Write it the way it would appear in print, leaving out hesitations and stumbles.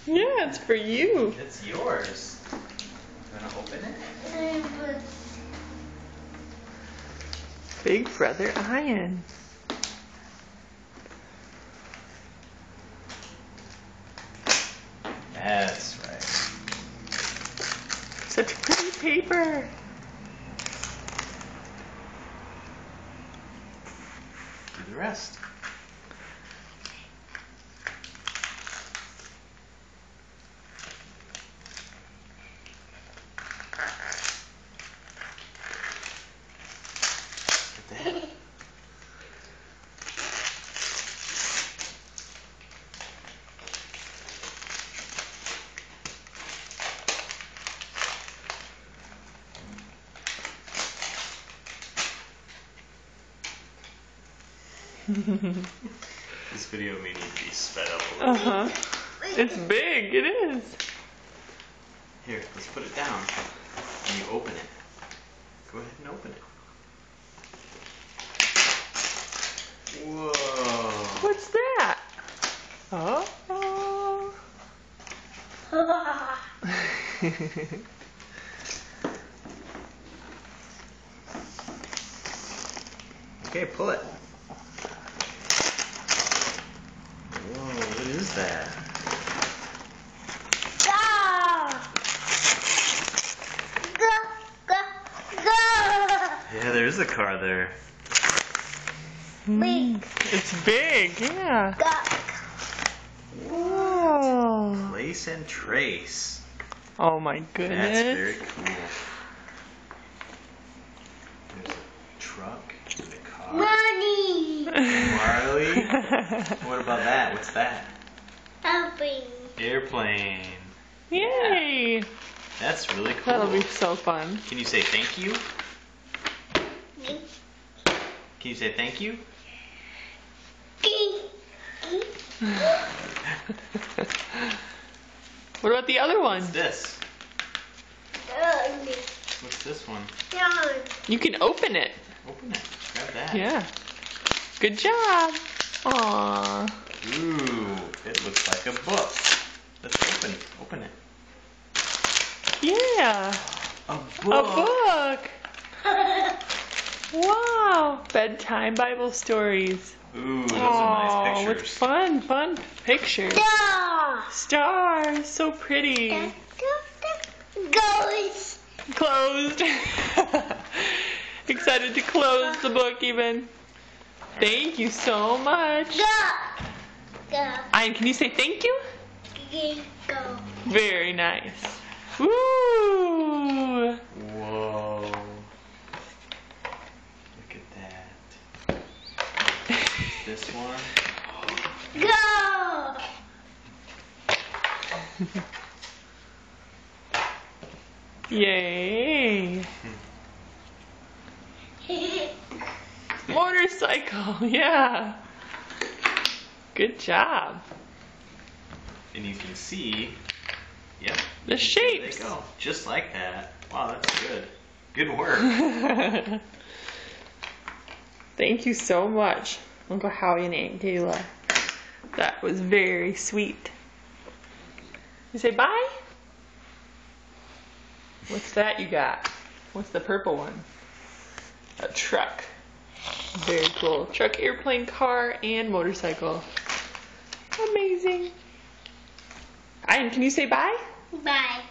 Yeah, it's for you. It's yours. You want to open it? Big Brother Ian. That's right. Such pretty paper. Do the rest. Get that. This video may need to be sped up a little bit. It's big, it is. Here, let's put it down. And you open it. Go ahead and open it. Whoa. What's that? Oh. Okay, pull it. Whoa, what is that? Yeah, there's a car there. Big. It's big, yeah. Whoa. Place and trace. Oh my goodness. That's very cool. There's a truck and a car. Money! Marley? What about that? What's that? Helping. Airplane. Yay. That's really cool. That'll be so fun. Can you say thank you? Can you say thank you? What about the other one? What's this? What's this one? You can open it. Open it. Grab that. Yeah. Good job. Aww. Ooh, it looks like a book. Let's open it. Yeah. A A book. Wow. Bedtime Bible stories. Ooh, those are nice With pictures. fun pictures. Stars. So pretty. Goes. Closed. Excited to close the book even. Thank you so much. Go. Ian, can you say thank you? Go. Very nice. Woo! Whoa. Look at that. This one. Go. Yay! Motorcycle, yeah. Good job. And you can see, yep. The shapes. There they go. Just like that. Wow, that's good. Good work. Thank you so much, Uncle Howie and Aunt Gayla. That was very sweet. You say bye? What's that you got? What's the purple one? A truck. Very cool. Truck, airplane, car, and motorcycle. Amazing. Ian, can you say bye? Bye.